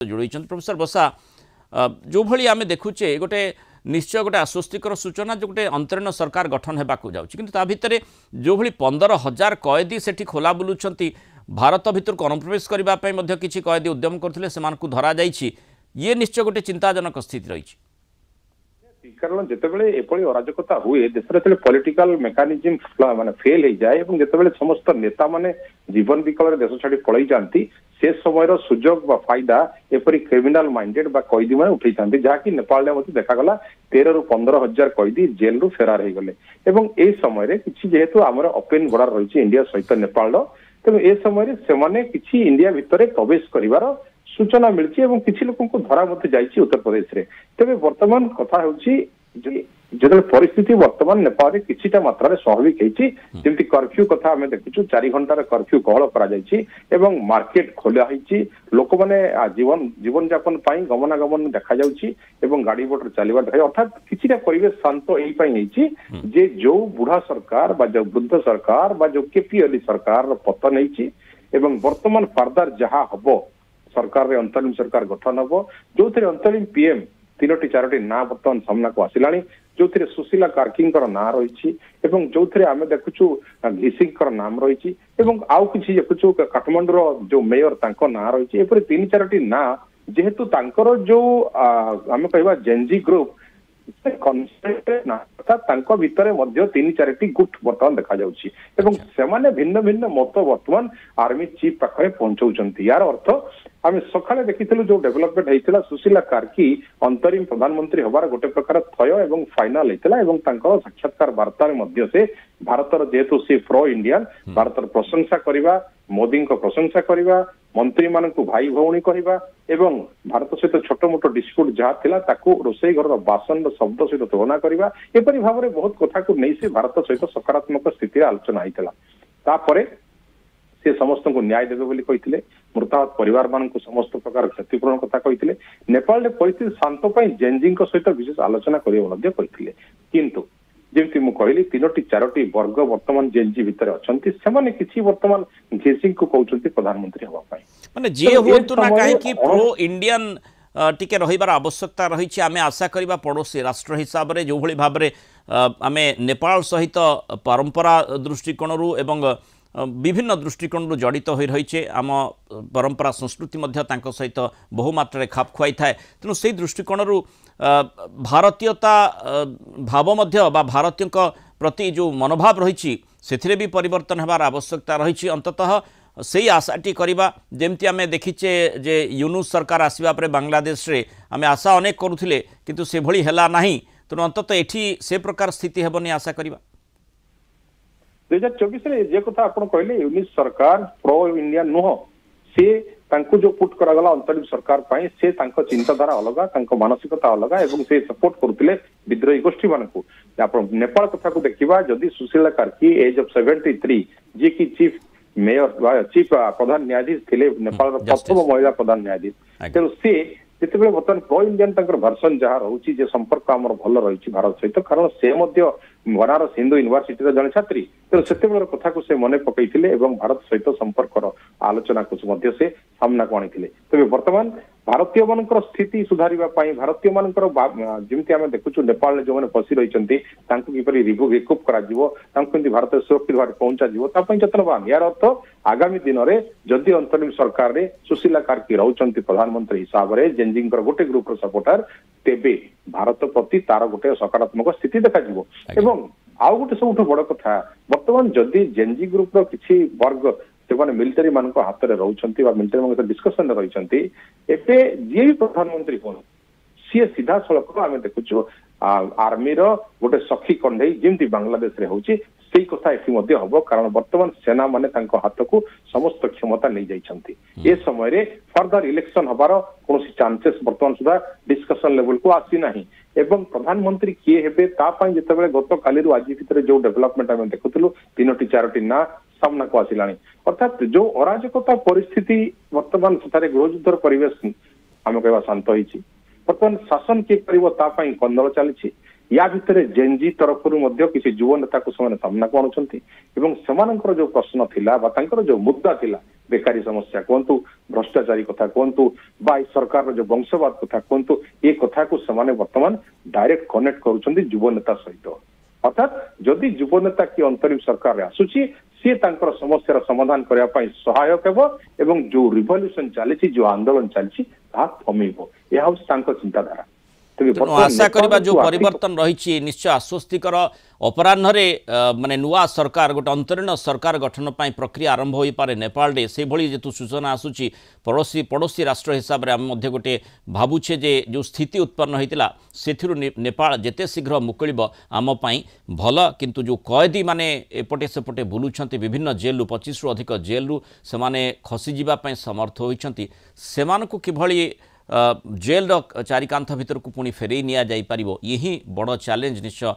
जोड़ी प्रोफेसर बसा जो भली आम देखुचे गोटे निश्चय गोटे आश्वस्तिकर सूचना जो गोटे अंतरीण सरकार गठन होगा जाऊँगी भितर जो भली 15,000 कैदी से खोला बुलूं भारत भितर अनुप्रवेश करने किसी कैदी उद्यम करते से धरा जाइए ये निश्चय गोटे चिंताजनक स्थिति रही कारण जितेबाला एपरी अराजकता हुए देश में पॉलिटिकल मेकानिज्म माने फेल हो जाए जितेबाला समस्त नेता माने जीवन विकल देश छाड़ी पलि जाती से समय सुजोग बा फायदा एपरी क्रिमिनाल माइंडेड बा कैदी मैंने उठे था जहाँकि नेपाल में देखागला 13 ରୁ 15,000 कैदी जेल रु फेरार हो गले ए समय किसी जेहेतु आमर ओपेन बॉर्डर रही इंडिया सहित नेपाल तेणु ए समय से किसी इंडिया भितर प्रवेश कर सूचना मिली किसी लोक धरा जाइए उत्तर प्रदेश में तेज बर्तमान कथा जो परिस्थिति वर्तमान नेपाल में किछिटा मात्रा स्वाभाविक होती कर्फ्यू कथा आम देखु 4 घंटार कर्फ्यू कहल कर मार्केट खोला लोक मैंने जीवन जापन गमनागमन देखा गाड़ी मोटर चलवा अर्थात किछिटा परिवेश शांत यही जे जो बुढ़ा सरकार जो वृद्ध सरकार जो केपी ओली सरकार पतन होती वर्तमान फार्दर जहाँ हम सरकार रे अंतरिम सरकार गठन हम जो अंतरिम पीएम 3टी 4टी ना बर्तमान सामना को आसला जो सुशीला कार्की ना रही जो आम देखुचु घिसिंग नाम रही आउ कि देखुचु काठमांडूर जो मेयर ना रही 3-4टी ना जेहेतु जो आम कह जेनजी ग्रुप अर्थात भितर 3-4टी गुट बर्तमान देखा जाने भिन्न भिन्न मत बर्तमान आर्मी चीफ पाखे पहुंचाऊँ यार अर्थ आम सकाଳେ देखिलु जो डेवलपमेंट होता सुशीला कार्की अंतरिम प्रधानमंत्री हबार गोटे प्रकार थय एवं फाइनाल होता साक्षात्कार वार्ता से भारतर जेहेतु सी प्रो इंडियन भारतर प्रशंसा करवा मोदी प्रशंसा करवा मंत्री मान भाई भौणी कहवा एवं भारत सहित छोट मोट डिस्प्यूट जहाँ ताकू रोसई घर बासन शब्द सहित तुलना करवा एपरी भाव में बहुत कथा को नहीं से भारत सहित सकारात्मक स्थिति आलोचना होता से समस्त को न्याय देवे बोली कहते मृताहत परिवार मान समस्त प्रकार क्षतिपूरण कथा कहते नेपाल परिस्थिति शांत जेनजी सहित विशेष आलोचना करते किंतु जमी मुझे कहली 3टी 4टी वर्ग वर्तमान जेनजी भितर अच्छा से किसी वर्तमान घिसिंग को कहते प्रधानमंत्री हवाई माने जी होतु ना कहीं प्रो इंडियन टिके रहिबार आवश्यकता रही आम आशा करवा पड़ोसी राष्ट्र हिसाब से जो भाई भाव में आम नेपाल सहित परंपरा दृष्टिकोण एवं विभिन्न दृष्टिकोण जड़ित हो रही आम परंपरा संस्कृति सहित बहुमात्रा खाप खुआई थाए तेणु से दृष्टिकोण भारतीयता भाव भारतीय प्रति जो मनोभाव रही से भी परिवर्तन होबार आवश्यकता रही अंततः से आशाटी करवा जमती आम देखीचे जे यूनुस सरकार आसवा पर बांग्लादेश रे आम आशा अनेक करुले किंतु से भली हैला नाही तेणु अंततः एठी से प्रकार स्थिति हेबनी आशा करवा 2024 जे कथा आपण कहले यूनिस सरकार प्रो इंडिया नुह से जो पुट करागला अंतरिम सरकार पाई से चिंताधारा अलग मानसिकता अलग एवं से सपोर्ट करते विद्रोही गोष्ठी मान नेपाल कथा को देखा जदि सुशीला कार्की एज ऑफ 73 जी की चीफ मेयर चीफ प्रधान न्यायाधीश थे नेपाल प्रथम महिला प्रधान न्यायाधीश तेणु सी जिते बर्तमान प्रो इंडियन भर्सन जहाँ रोचे संपर्क आम भल रही भारत सहित कारण से बनारस हिंदू यूनिवर्सिटी जड़े छात्री तेणु से कथा को से मन पकई भारत सहित संपर्क आलोचना को से सामना को आनी तेज बर्तमान भारतीय मान स्थिति सुधारवाई भारतीय मान जमी आम देखुचु नेपाल जो मैंने फसी रही किपर रिकूप कर भारत सुरक्षित भाव पहुंचा जतनवान यार अर्थ आगामी दिन में जदि अंतरिम सरकार रे सुशीला कार्की रहउचंती प्रधानमंत्री हिसाब से जेनजी गोटे ग्रुप सपोर्टर तेबे भारत प्रति तार गोटे सकारात्मक स्थिति देखा आउ गोटे सब बड़ कथा बर्तमान जदि जेनजी ग्रुप किसी वर्ग से मिलिटारी मान हाथ में रोचंती मिलिटारी मान डिस्कसन रही एवं जी भी प्रधानमंत्री कौन सी सीधा सड़क आम देखुचु आर्मी गोटे सखी कंडे जमी बांग्लादेश रे होची से कथा ये हम कारण बर्तमान सेना माने हाथ को समस्त क्षमता नहीं जाइछंती ए समय फर्दर इलेक्शन हबार कौन चांसेस बर्तमान सुधा डिस्कसन लेवल को आसी नाही एवं प्रधानमंत्री किए हेबे तापाई जितेबाला गत काली आज भितर जो डेवलपमेंट आम देखुलु 3टी 4टी ना सामना को आसला अर्थात जो अराजकता परिस्थिति बर्तमान सेठारे गृहयुद्धर परिवेश आम कहवा शांत होती बर्तमान शासन किए कर कंदल चली या भितर जेनजी तरफ किसी युव नेता को से सामना को आणुछंती एवं सेमानकर जो प्रश्न थिला बा तांकर जो मुद्दा थिला बेकारी समस्या कहतु भ्रष्टाचारी कथा कहतु बा सरकार जो वंशवाद कथा कहतु ये कथा को सेमाने वर्तमान डायरेक्ट कनेक्ट करुछंती युव नेता सहित अर्थात जदि युव नेता की अंतरिम सरकार आसुची सी तांकर समस्यार समाधान करने पाई सहायक हेबो एवं जो रिवोल्यूशन चली जो आंदोलन चली थमिब यह चिंताधारा तेणु आशा करबा जो परिवर्तन रही निश्चय आश्वस्तिकर अपराह्न माने नुआ सरकार गोटे अंतरीण सरकार गठन पाई प्रक्रिया आरंभ हो पारे नेपाल रे से भली जेतु सूचना आसुची पड़ोसी राष्ट्र हिसाब रे हम मध्य गोटे भाबुछे जे जो स्थिति उत्पन्न होइतिला सेथिरु नेपाल जेते शीघ्र मुकलिब आम पाई भल किंतु जो कैदी माने एपटे सेपटे बुलुछंती विभिन्न जेल 25 रु अधिक जेल रु समाने खसी जिबा पाई समर्थ होइछंती सेमानकु किभली जेल चारिकांथ भितर को पुणी फेरई नि जाई परिबो यही बड़ चैलेंज निश्चय